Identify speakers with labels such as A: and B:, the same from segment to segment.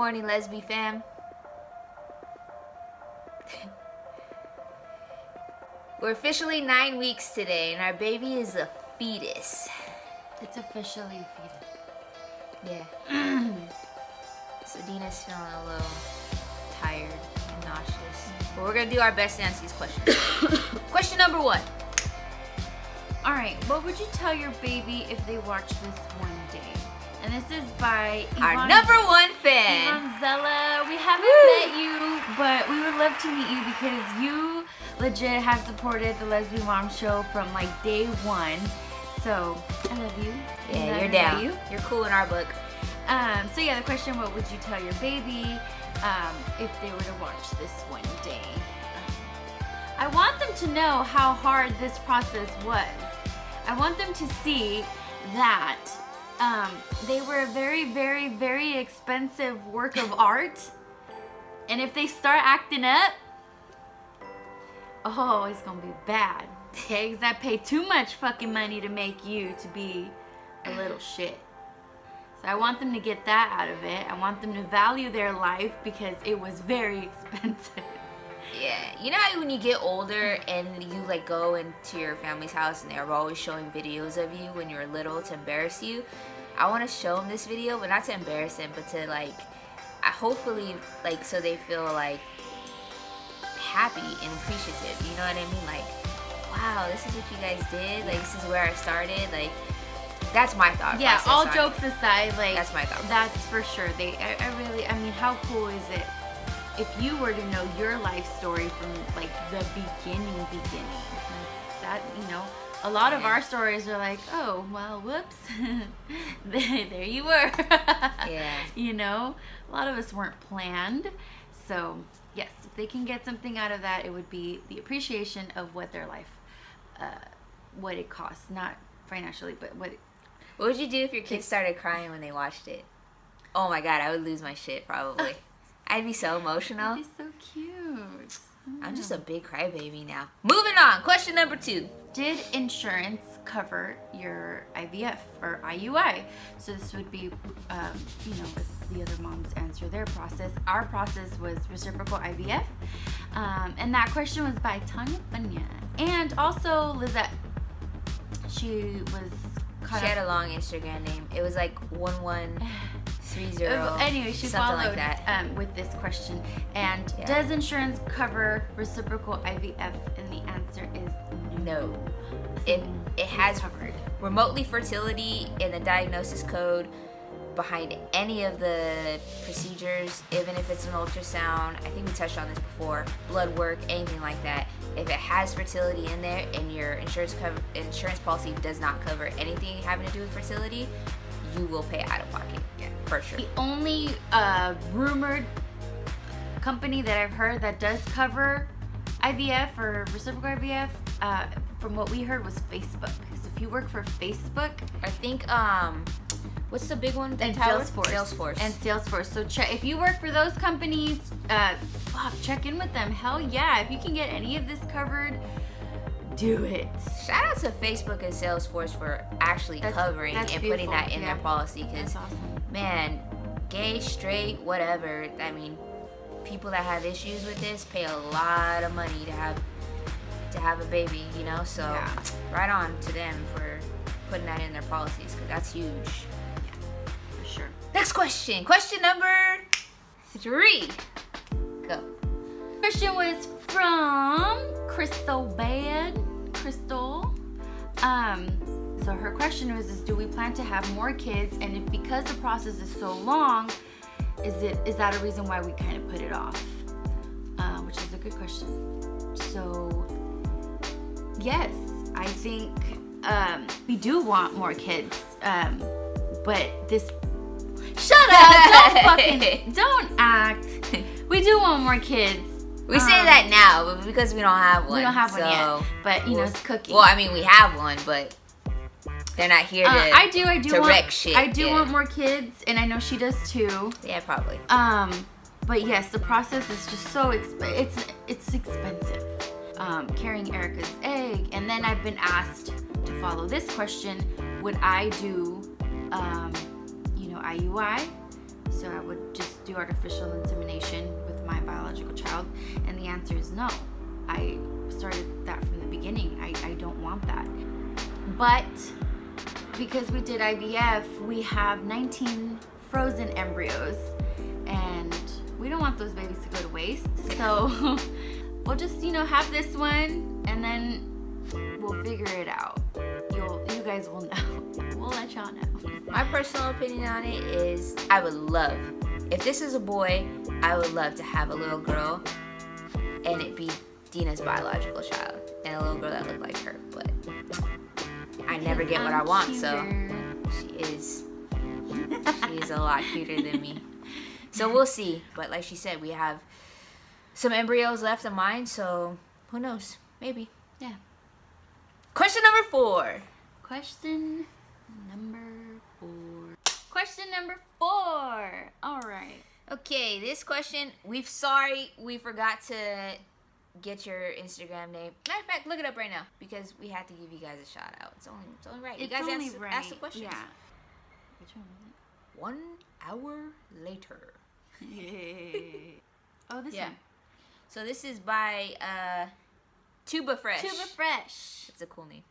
A: morning, lesbi fam. We're officially 9 weeks today, and our baby is a fetus.
B: It's officially a fetus.
A: Yeah. So Dina's feeling a little tired and nauseous. But we're gonna do our best to answer these questions. Question number 1.
B: Alright, what would you tell your baby if they watch this one day? And this is by
A: our number 1 fan.
B: Yvonne Zella. We haven't met you, but we would love to meet you because you legit have supported the Lesbian Mom Show from like day 1. So, I love you.
A: Yeah, you're down. You're cool in our book.
B: So yeah, the question, what would you tell your baby if they were to watch this one day? I want them to know how hard this process was. I want them to see that they were a very, very, very expensive work of art. And if they start acting up, oh, it's gonna be bad. Okay, because I paid too much fucking money to make you to be a little shit. So I want them to get that out of it. I want them to value their life because it was very expensive.
A: Yeah, you know how when you get older and you like go into your family's house and they're always showing videos of you when you were little to embarrass you? I want to show them this video, but not to embarrass them, but to like, hopefully like so they feel like happy and appreciative. You know what I mean? Like, wow, this is what you guys did. Like, this is where I started. Like, that's my thought.
B: Yeah, all jokes aside, like
A: that's my thought.
B: That's for sure. I mean, how cool is it if you were to know your life story from like the beginning? That, you know, a lot of our stories are like, oh, well, whoops, there you were.
A: Yeah.
B: You know, a lot of us weren't planned. So yes, if they can get something out of that, it would be the appreciation of what their life, what it costs, not financially, but what.
A: What would you do if your kids started crying when they watched it? Oh my god, I would lose my shit probably. I'd be so emotional.
B: That'd be so cute.
A: I'm just a big crybaby now. Moving on. Question number 2.
B: Did insurance cover your IVF or IUI? So this would be, you know, if the other moms answer their process. Our process was reciprocal IVF. And that question was by Tanya Bunyan. And also Lizette. She had
A: a long Instagram name. It was like 1130.
B: Anyway, she
A: something
B: followed
A: like that.
B: With this question. And does insurance cover reciprocal IVF? And the answer is no.
A: It has covered remotely fertility in the diagnosis code behind any of the procedures, even if it's an ultrasound. I think we touched on this before. Blood work, anything like that. If it has fertility in there and your insurance policy does not cover anything having to do with fertility, you will pay out of pocket. Yeah, for sure.
B: The only rumored company that I've heard that does cover IVF or reciprocal IVF, from what we heard, was Facebook. So if you work for Facebook,
A: I think what's the big one?
B: And Salesforce. So if you work for those companies, check in with them. Hell yeah, if you can get any of this covered, do it.
A: Shout out to Facebook and Salesforce for actually covering and putting that in their policy. Because, awesome. Man, gay, straight, whatever. I mean, people that have issues with this pay a lot of money to have a baby, you know. So right on to them for putting that in their policies, because that's huge.
B: For sure.
A: Next question. Question number 3. Go.
B: Question was from Crystal Bad. Crystal. So her question was, do we plan to have more kids? And if because the process is so long, is that a reason why we kind of put it off? Which is a good question. So yes, I think we do want more kids. But this. Shut up! Don't act. We do want more kids.
A: We say that now, but because we don't have one.
B: We don't have one yet. But you know, it's cooking.
A: Well, I mean, we have one, but they're not here to.
B: I do
A: wreck shit.
B: I do want more kids, and I know she does too.
A: Yeah, probably.
B: But yes, the process is just so it's expensive. Carrying Erica's egg, and then I've been asked to follow this question: would I do, you know, IUI? So I would just do artificial insemination with my biological child? And the answer is no. I started that from the beginning. I don't want that. But because we did IVF, we have 19 frozen embryos, and we don't want those babies to go to waste. So we'll just, you know, have this one, and then we'll figure it out. You guys will know. We'll let y'all know.
A: My personal opinion on it is I would love, if this is a boy, I would love to have a little girl and it be Dina's biological child and a little girl that looked like her, but I never get what I want, so she is a lot cuter than me. So we'll see. But like she said, we have some embryos left of mine, so who knows? Maybe.
B: Yeah.
A: Question number 4.
B: Question number 4. Question number 4. All right.
A: Okay, this question, we forgot to get your Instagram name. Matter of fact, look it up right now because we had to give you guys a shout out. It's only right. You guys ask the questions.
B: Yeah. Which one was it?
A: 1 hour later.
B: Oh, this one.
A: So this is by Tuba Fresh.
B: Tuba Fresh.
A: It's a cool name.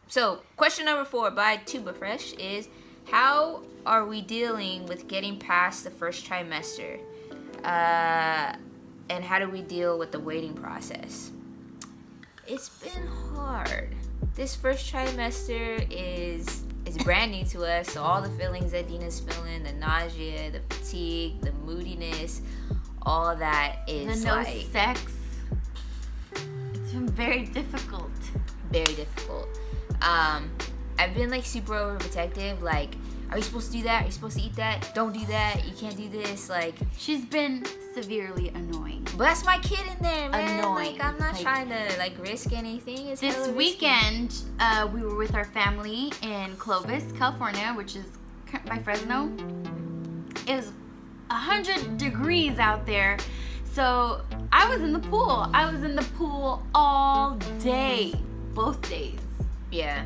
A: So question number 4 by Tuba Fresh is, how are we dealing with getting past the first trimester? And how do we deal with the waiting process? It's been hard. This first trimester is brand new to us, so all the feelings that Dina's feeling, the nausea, the fatigue, the moodiness, all that is
B: the no sex. It's been very difficult.
A: Very difficult. I've been like super overprotective, like, are you supposed to do that? Are you supposed to eat that? Don't do that. You can't do this. Like,
B: she's been severely annoying.
A: But that's my kid in there, man.
B: Annoying.
A: Like, I'm not trying to like risk anything. It's
B: this weekend, we were with our family in Clovis, California, which is by Fresno. It was 100 degrees out there, so I was in the pool. I was in the pool all day, both days.
A: Yeah.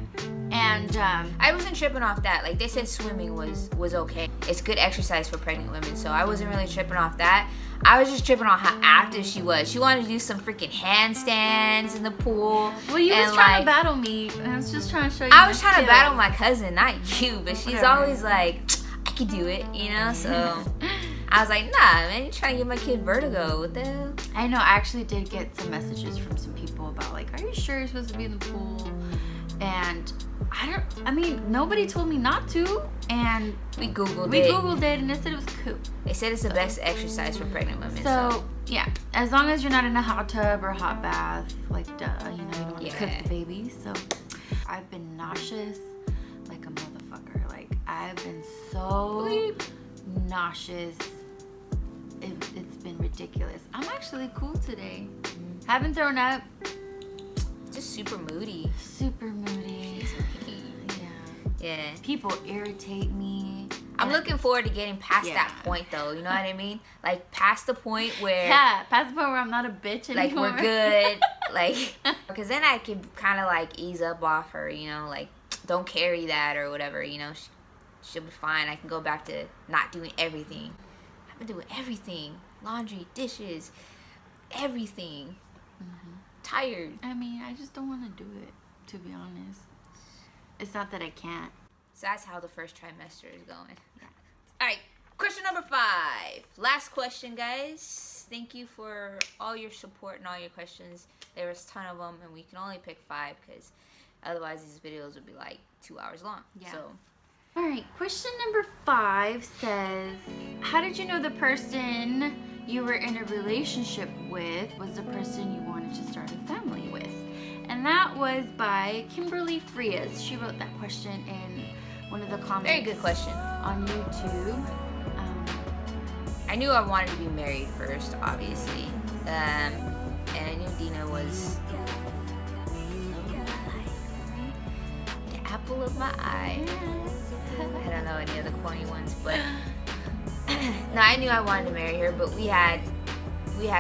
B: And
A: I wasn't tripping off that. Like, they said swimming was okay. It's good exercise for pregnant women, so I wasn't really tripping off that. I was just tripping on how active she was. She wanted to do some freaking handstands in the pool.
B: Well, you was trying to battle me. I was just trying to show you.
A: I was trying to battle my cousin, not you, but she's always like, I can do it, you know? So I was like, nah, man, you're trying to give my kid vertigo. What the hell?
B: I know. I actually did get some messages from some people about, like, are you sure you're supposed to be in the pool? And I mean, nobody told me not to, and
A: we Googled
B: it, and it said it was cool.
A: They said it's the best exercise for pregnant women.
B: So, yeah, as long as you're not in a hot tub or a hot bath, like, duh, you know, you don't want to cook the baby. So, I've been nauseous like a motherfucker. Like, I've been so nauseous. It's been ridiculous. I'm actually cool today. Haven't thrown up.
A: Just super moody.
B: Super moody.
A: Yeah.
B: People irritate me.
A: I'm looking forward to getting past that point, though. You know what I mean? Like, past the point where...
B: Yeah, past the point where I'm not a bitch anymore.
A: Like, we're good. Like, because then I can kind of, like, ease up off her, you know? Like, don't carry that or whatever, you know? She'll be fine. I can go back to not doing everything. I've been doing everything. Laundry, dishes, everything. Tired.
B: I mean, I just don't want to do it, to be honest. It's not that I can't.
A: So that's how the first trimester is going. Yeah. All right, question number 5. Last question, guys. Thank you for all your support and all your questions. There was a ton of them, and we can only pick 5 because otherwise these videos would be like 2 hours long.
B: Yeah.
A: So.
B: All right, question number 5 says, how did you know the person you were in a relationship with was the person you wanted to start a family with? And that was by Kimberly Frias. She wrote that question in one of the comments.
A: Very good question.
B: On YouTube.
A: I knew I wanted to be married first, obviously. And I knew Dina was the apple of my eye. I don't know any other corny ones, but no, I knew I wanted to marry her, but we had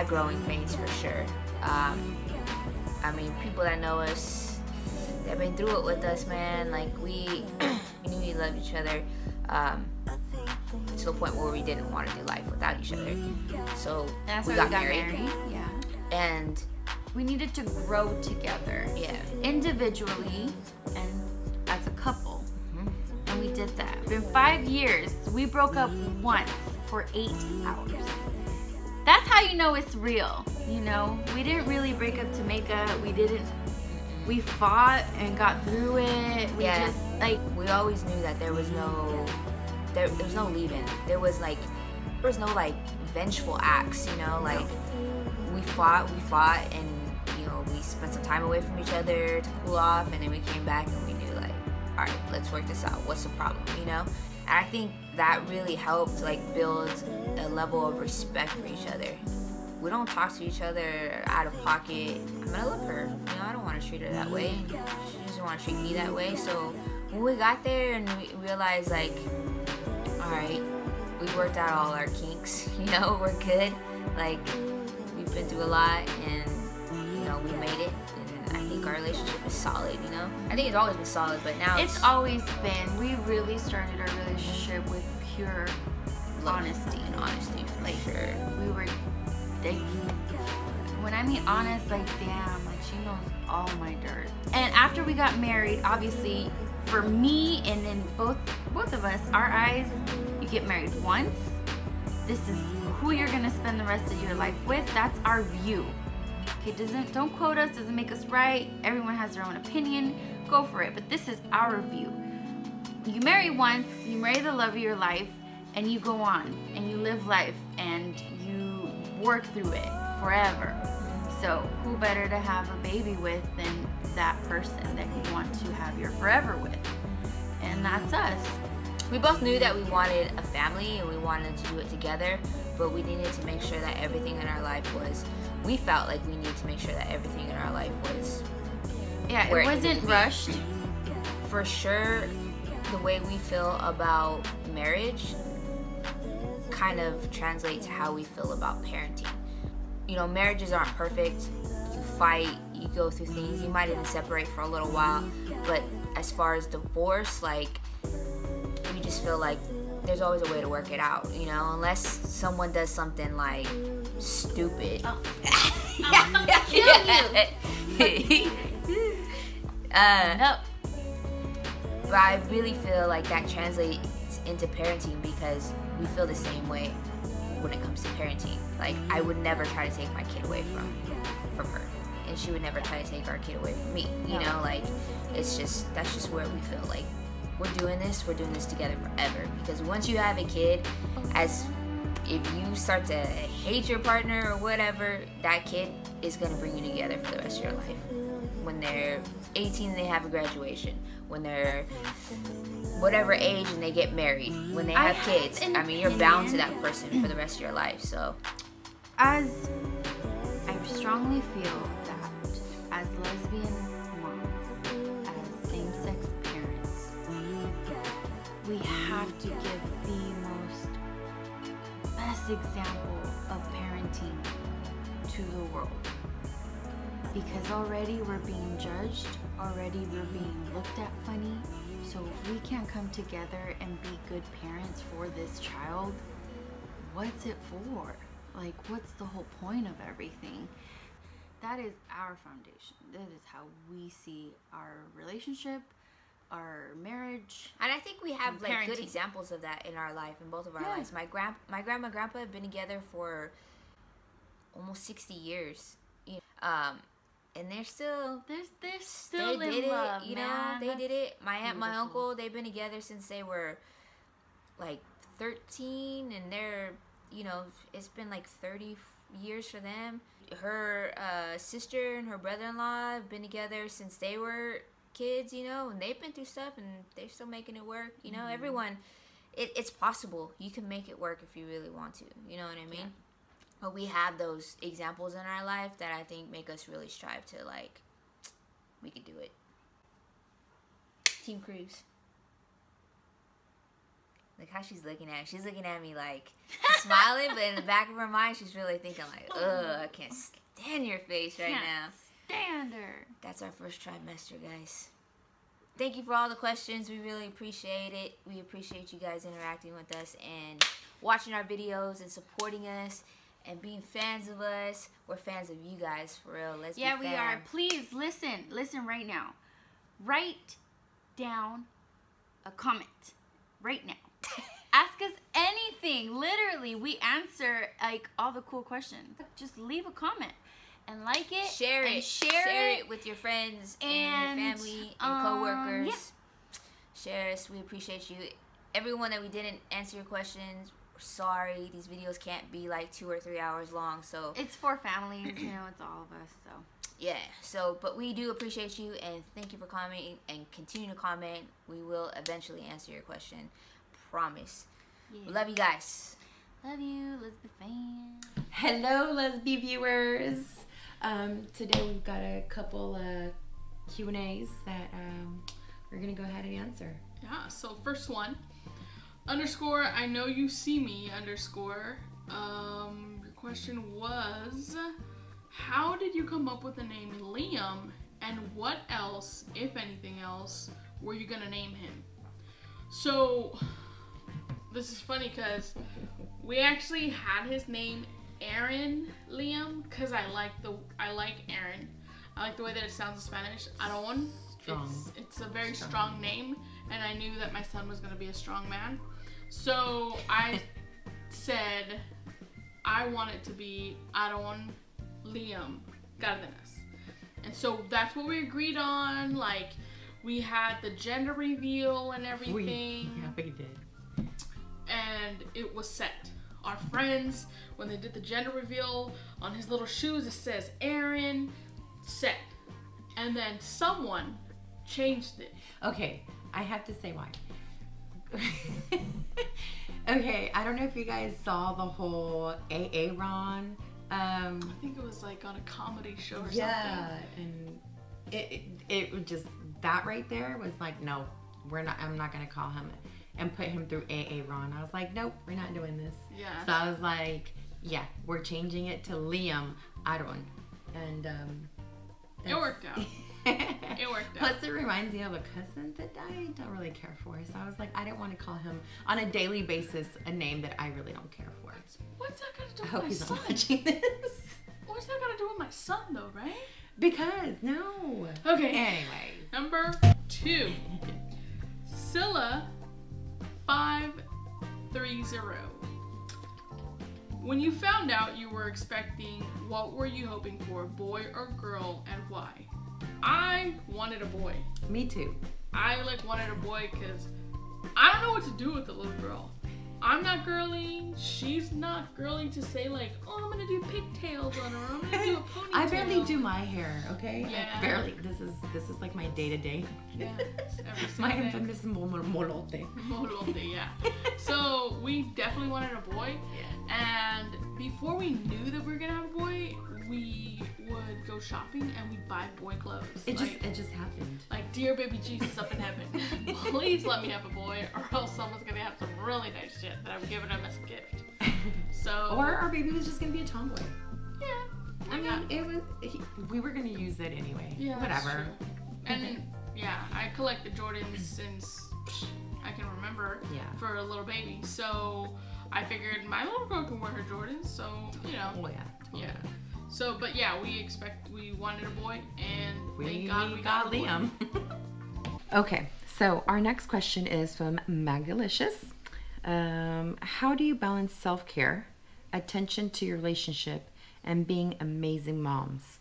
A: growing pains for sure. I mean, people that know us, they've been through it with us, man. Like, we knew we loved each other. to the point where we didn't want to do life without each other. So
B: That's
A: we
B: why
A: got married.
B: Yeah.
A: And
B: we needed to grow together.
A: Yeah.
B: Individually and as a couple.
A: Mhm.
B: And we did that. In 5 years, we broke up once for 8 hours. That's how you know it's real. You know, we didn't really break up to make up. We fought and got through it. We
A: Yeah.
B: just like,
A: we always knew that there was no leaving. There was no like vengeful acts, you know, like we fought and, you know, we spent some time away from each other to cool off, and then we came back and we knew like, all right, let's work this out. What's the problem, you know? And I think that really helped like build a level of respect for each other. We don't talk to each other out of pocket. I mean, I love her, you know, I don't want to treat her that way. She doesn't want to treat me that way. So when we got there and we realized like, all right, we worked out all our kinks, you know, we're good. Like, we've been through a lot, and, you know, we made it. And I think our relationship is solid, you know? I think it's always been solid, but now
B: it's always been. We really started our relationship with pure honesty.
A: And honesty, for
B: Like,
A: sure.
B: we were, like, when I mean honest, like, damn, like, she knows all my dirt. And after we got married, obviously, for me and then both of us, our eyes, you get married once. This is who you're gonna spend the rest of your life with. That's our view. Okay, don't quote us, doesn't make us right. Everyone has their own opinion. Go for it. But this is our view. You marry once, you marry the love of your life, and you go on and you live life and you work through it forever. So who better to have a baby with than that person that you want to have your forever with? And that's us.
A: We both knew that we wanted a family and we wanted to do it together, but we needed to make sure that everything in our life was, we felt like we needed to make sure that everything in our life was,
B: yeah, it wasn't rushed.
A: For sure, the way we feel about marriage kind of translates to how we feel about parenting. You know, marriages aren't perfect. You fight, you go through things, you might even separate for a little while, but as far as divorce, like, we just feel like there's always a way to work it out, you know, unless someone does something like stupid.
B: Oh. I'm gonna kill you.
A: No. But I really feel like that translates into parenting because we feel the same way when it comes to parenting. Like, I would never try to take my kid away from her, and she would never try to take our kid away from me, you know, like, that's just where we feel like we're doing this together forever. Because once you have a kid, if you start to hate your partner or whatever, that kid is going to bring you together for the rest of your life. When they're 18 and they have a graduation, when they're whatever age and they get married, when they have kids, I mean, you're bound to that person for the rest of your life. So
B: as I strongly feel that as lesbian moms, as same-sex parents, we have to give the best example of parenting to the world. Because already we're being judged, already we're being looked at funny. So if we can't come together and be good parents for this child, what's it for? Like, what's the whole point of everything? That is our foundation. That is how we see our relationship, our marriage.
A: And I think we have like
B: parenting.
A: good examples of that in our life, in both of our lives. My grandma and grandpa have been together for almost 60 years. And they're still
B: in love,
A: you know, they did it. My aunt, my uncle, they've been together since they were like 13, and they're, you know, it's been like 30 years for them. Her sister and her brother-in-law have been together since they were kids, you know, and they've been through stuff and they're still making it work, you know. Everyone, it's possible. You can make it work if you really want to, you know what I mean? Yeah. But we have those examples in our life that I think make us really strive to, like, we could do it. Team Cruz. Like how she's looking at me. She's looking at me like, she's smiling, but in the back of her mind, she's really thinking like, ugh, I can't stand your face right now.
B: Stand her.
A: That's our first trimester, guys. thank you for all the questions. We really appreciate it. We appreciate you guys interacting with us and watching our videos and supporting us and being fans of us. We're fans of you guys, for real. Let's be fans.
B: Yeah, we are. Please listen right now. Write down a comment right now. Ask us anything. Literally, we answer like all the cool questions. Just leave a comment and like it.
A: Share
B: and
A: it.
B: Share
A: it with your friends and your family and coworkers. Yeah. Share us. We appreciate you. Everyone that we didn't answer your questions, we're sorry. These videos can't be like 2 or 3 hours long. So
B: it's for families, you know, it's all of us. So
A: yeah. So, but we do appreciate you and thank you for commenting and continue to comment. We will eventually answer your question. Promise. Yeah. We love you guys.
B: Love you, Lesbi fans.
C: Hello, Lesbi viewers. Today we've got a couple Q&As that we're gonna go ahead and answer.
D: Yeah. So first one, underscore I know you see me underscore. Your question was, how did you come up with the name Liam, and what else, if anything else, were you gonna name him? So this is funny because we actually had his name Aaron Liam because I like Aaron. I like the way that it sounds in Spanish. Aaron. It's a very strong name, and I knew that my son was gonna be a strong man. So I said I want it to be Aaron Liam Cardenas. And so that's what we agreed on. Like, we had the gender reveal and everything.
C: Yeah, we did.
D: And it was set. Our friends, when they did the gender reveal, on his little shoes it says Aaron, set. And then someone changed it.
C: Okay, I have to say why. Okay, I don't know if you guys saw the whole Aaron.
D: I think it was like on a comedy show or something.
C: Yeah, and it just, that right there was like, no, I'm not gonna call him and put him through Aaron. I was like, nope, we're not doing this.
D: Yeah.
C: So I was like, yeah, we're changing it to Liam Aaron. And
D: it worked out. It worked out.
C: Plus, it reminds me of a cousin that I don't really care for. So I was like, I didn't want to call him on a daily basis a name that I really don't care for.
D: What's that got to do with
C: I hope
D: my
C: he's
D: son?
C: not watching this.
D: What's that got to do with my son, though, right?
C: Because, no.
D: Okay.
C: Anyway.
D: Number 2. Scylla 530. When you found out you were expecting, what were you hoping for, boy or girl, and why? I wanted a boy.
C: Me too.
D: I wanted a boy because I don't know what to do with the little girl. I'm not girly. She's not girly to say like, oh, I'm gonna do pigtails on her. I'm gonna do a ponytail.
C: I barely do my hair. Okay.
D: Yeah.
C: I barely. This is like my day to day.
D: Yeah.
C: My infamous molote.
D: Molote, yeah. So we definitely wanted a boy.
C: Yeah.
D: And before we knew that we were gonna have a boy, we would go shopping and we'd buy boy clothes.
C: It just happened.
D: Like, dear baby Jesus up in heaven, please let me have a boy, or else someone's gonna have some really nice shit that I'm giving him as a gift. So.
C: Or our baby was just gonna be a tomboy.
D: Yeah.
C: I mean, we were gonna use it anyway.
D: Yeah.
C: Whatever.
D: And yeah, I collected Jordans since I can remember.
C: Yeah.
D: For a little baby, so I figured my little girl can wear her Jordans. So you know.
C: Oh yeah. Totally.
D: Yeah. So, but yeah, we wanted a boy, and
C: we
D: thank God we got
C: Liam. Okay, so our next question is from Magalicious. How do you balance self-care, attention to your relationship, and being amazing moms?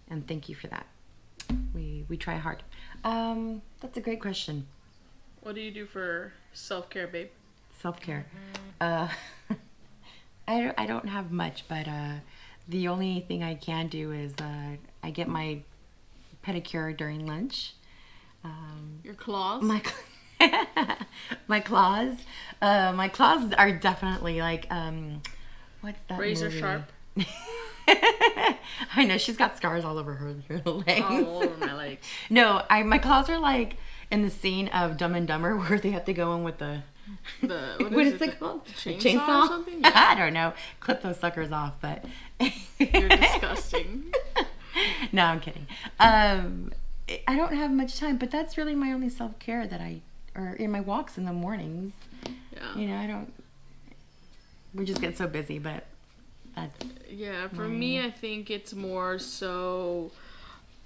C: And thank you for that. We try hard. That's a great question.
D: What do you do for self-care, babe?
C: Self-care. I don't have much, but the only thing I can do is I get my pedicure during lunch.
D: Your claws?
C: My claws. My claws are definitely like what's that
D: razor
C: movie?
D: sharp.
C: I know, she's got scars all over her legs.
D: All over my legs.
C: No, my claws are like in the scene of Dumb and Dumber where they have to go in with the what is it called?
D: Chainsaw or something? Yeah.
C: I don't know. Clip those suckers off, but
D: You're disgusting.
C: No, I'm kidding. I don't have much time, but that's really my only self-care or in my walks in the mornings.
D: Yeah.
C: You know, we just get so busy, but that's...
D: Yeah, for me, I think it's more so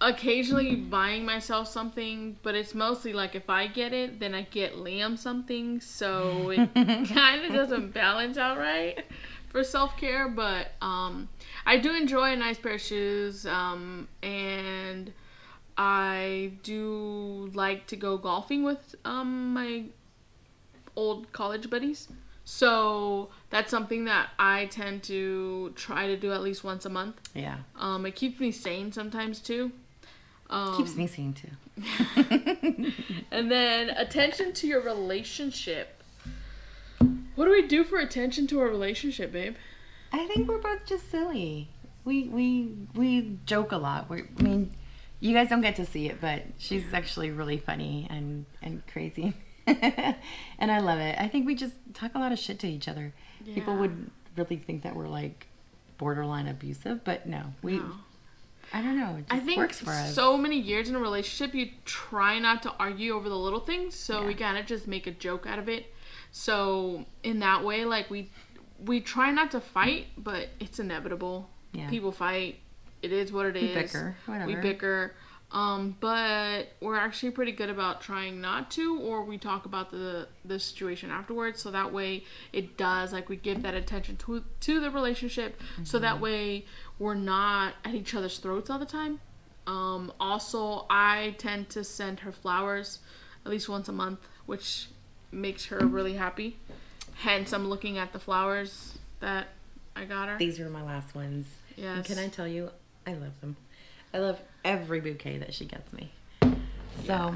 D: occasionally buying myself something, but it's mostly like if I get it, then I get Liam something, so it kind of doesn't balance out right for self-care, but I do enjoy a nice pair of shoes, and I do like to go golfing with my old college buddies. So that's something that I tend to try to do at least once a month.
C: Yeah.
D: It keeps me sane sometimes too.
C: Keeps me sane too.
D: And then attention to your relationship. What do we do for attention to our relationship, babe?
C: I think we're both just silly. We joke a lot. I mean, you guys don't get to see it, but she's actually really funny and crazy. And I love it. I think we just talk a lot of shit to each other.
D: Yeah.
C: People would really think that we're like borderline abusive, but no. I don't know. It just
D: I think
C: works for us.
D: so many years in a relationship, you try not to argue over the little things, so
C: Yeah.
D: we kind of just make a joke out of it. So in that way, like we try not to fight, but it's inevitable.
C: Yeah.
D: People fight. It is what it is.
C: We bicker. Whatever.
D: We bicker. But we're actually pretty good about trying not to, or we talk about the situation afterwards, so that way it does, like, we give that attention to the relationship, so that way we're not at each other's throats all the time. Also, I tend to send her flowers at least once a month, which makes her really happy. Hence, I'm looking at the flowers that I got her.
C: These were my last ones.
D: Yes.
C: And can I tell you, I love them. I love every bouquet that she gets me. So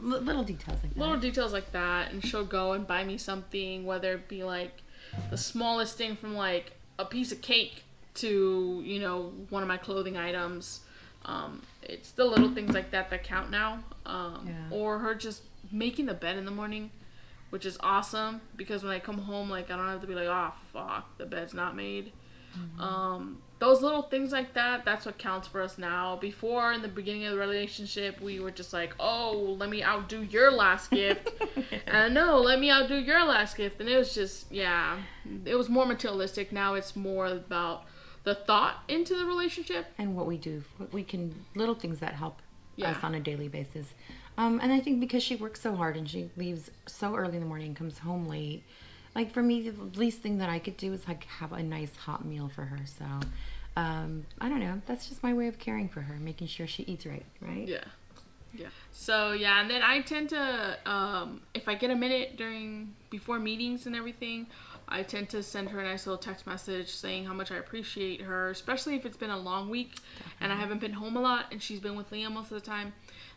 C: little details like that.
D: Little details like that, and she'll go and buy me something, whether it be like the smallest thing from like a piece of cake to, you know, one of my clothing items. It's the little things like that that count now. Or her just making the bed in the morning, which is awesome, because when I come home, like, I don't have to be like, oh fuck, the bed's not made. Those little things like that, that's what counts for us now. Before, in the beginning of the relationship, we were just like, oh, let me outdo your last gift. And no, let me outdo your last gift. And it was just, yeah, it was more materialistic. Now it's more about the thought into the relationship.
C: And what we do. We can, little things that help
D: Yeah.
C: us on a daily basis. And I think because she works so hard and she leaves so early in the morning and comes home late, like, for me, the least thing that I could do is, like, have a nice hot meal for her. So, I don't know. That's just my way of caring for her, making sure she eats right?
D: Yeah. So, yeah, and then I tend to, if I get a minute before meetings and everything, I tend to send her a nice little text message saying how much I appreciate her, especially if it's been a long week and I haven't been home a lot and she's been with Liam most of the time.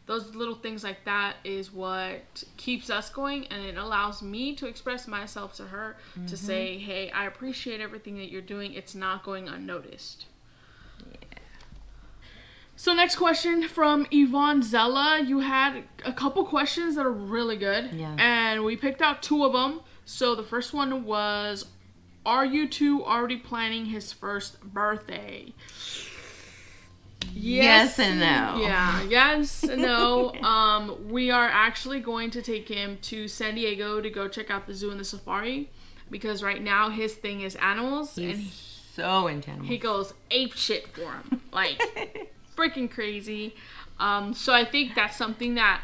D: Those little things like that is what keeps us going, and it allows me to express myself to her, to say, hey, I appreciate everything that you're doing. It's not going unnoticed.
C: Yeah.
D: So next question from Yvonne Zella. You had a couple questions that are really good.
C: Yes.
D: And we picked out two of them. So the first one was, are you two already planning his first birthday?
C: Yes and no.
D: Yeah, yes and no. We are actually going to take him to San Diego to go check out the zoo and the safari, because right now his thing is animals.
C: He's so into animals.
D: He goes ape shit for him. Like, freaking crazy. So I think that's something that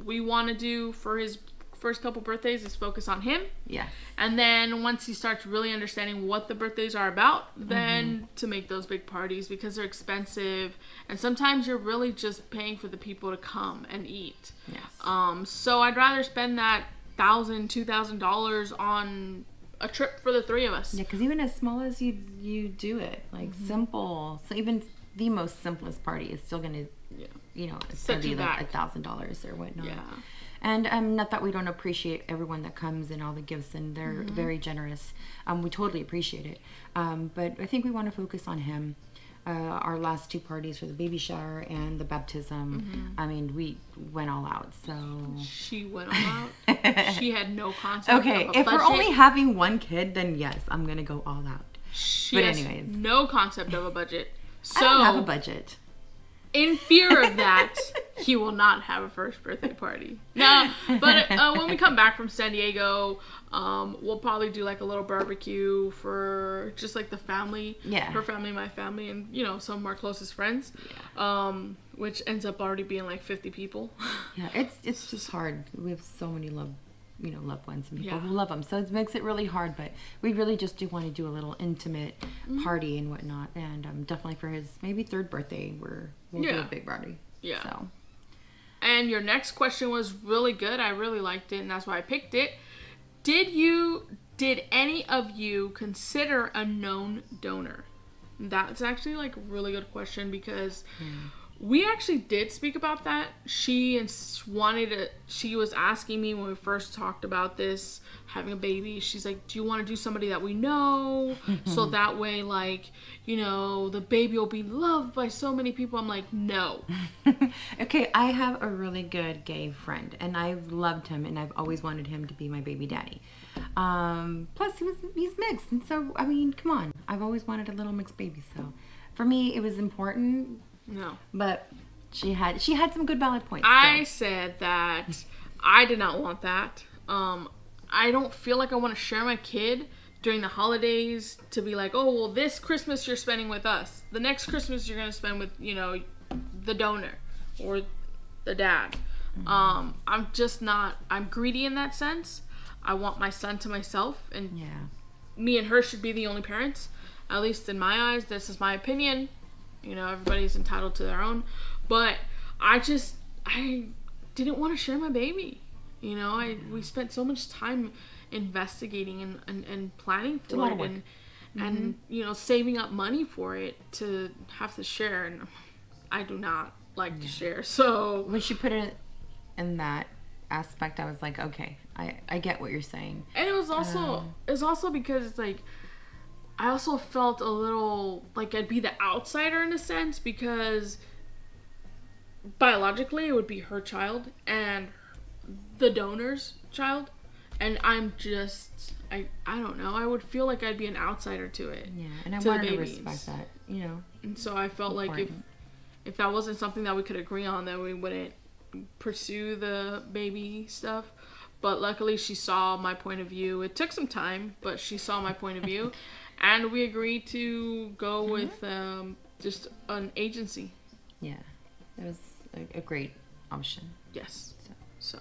D: we want to do for his first couple birthdays, is focus on him.
C: Yes.
D: And then once he starts really understanding what the birthdays are about, then to make those big parties, because they're expensive. And sometimes you're really just paying for the people to come and eat.
C: Yes.
D: So I'd rather spend that $1,000, $2,000 on a trip for the three of us.
C: Yeah, because even as small as you do it, like simple, so even the most simplest party is still going to, you know, it's going to be like $1,000 or whatnot.
D: Yeah.
C: And not that we don't appreciate everyone that comes and all the gifts, and they're very generous. We totally appreciate it. But I think we want to focus on him. Our last two parties for the baby shower and the baptism, I mean, we went all out. So
D: She went all out. She had no concept
C: okay,
D: of a
C: if we're
D: budget.
C: only having one kid, then yes, I'm gonna go all out.
D: She
C: but
D: has
C: anyways,
D: no concept of a budget. So
C: I don't have a budget.
D: in fear of that, he will not have a first birthday party. No, but when we come back from San Diego, we'll probably do like a little barbecue for just like the family.
C: Yeah.
D: Her family, my family, and you know, some of our closest friends.
C: Yeah.
D: Which ends up already being like 50 people.
C: Yeah, it's just hard. We have so many loved ones and people
D: Yeah.
C: who love them, so it makes it really hard. But we really just do want to do a little intimate party and whatnot, and definitely for his maybe 3rd birthday, we'll do a big party.
D: Yeah.
C: So.
D: And your next question was really good. I really liked it, and that's why I picked it. Did any of you consider a known donor? That's actually like a really good question because we actually did speak about that. She was asking me when we first talked about this, having a baby. She's like, do you want to do somebody that we know? So that way, like, you know, the baby will be loved by so many people. I'm like, no.
C: Okay, I have a really good gay friend, and I've loved him, and I've always wanted him to be my baby daddy. Plus, he's mixed, and so, I mean, come on. I've always wanted a little mixed baby, so for me, it was important.
D: No.
C: But she had some good valid points.
D: I said that I did not want that. I don't feel like I want to share my kid during the holidays to be like, oh, well, this Christmas you're spending with us. The next Christmas you're going to spend with, you know, the donor or the dad. I'm greedy in that sense. I want my son to myself, and me and her should be the only parents. At least in my eyes, this is my opinion. You know, everybody's entitled to their own. But I didn't want to share my baby. You know, we spent so much time investigating and planning for it and you know, saving up money for it to have to share. And I do not like to share. So
C: when she put it in that aspect, I was like, okay, I get what you're saying.
D: And it was also because it's like, I also felt a little like I'd be the outsider in a sense, because biologically it would be her child and the donor's child, and I'm just I don't know, I would feel like I'd be an outsider to it.
C: Yeah, and I wanted to respect that, you know.
D: And so I felt like if that wasn't something that we could agree on, then we wouldn't pursue the baby stuff. But luckily she saw my point of view. It took some time, but she saw my point of view. And we agreed to go with just an agency.
C: Yeah, it was a great option.
D: Yes. So,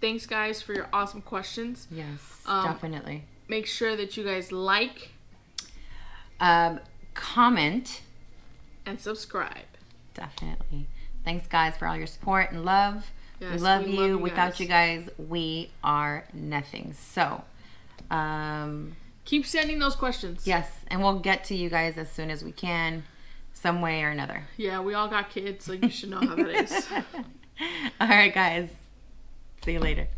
D: thanks guys for your awesome questions.
C: Yes, definitely.
D: Make sure that you guys like,
C: comment,
D: and subscribe.
C: Definitely. Thanks guys for all your support and love.
D: Yes,
C: we love
D: we
C: you.
D: love you
C: Without
D: guys.
C: you guys, we are nothing. So,
D: keep sending those questions.
C: yes, and we'll get to you guys as soon as we can, some way or another.
D: Yeah, we all got kids, so you should know how that is.
C: All right, guys. See you later.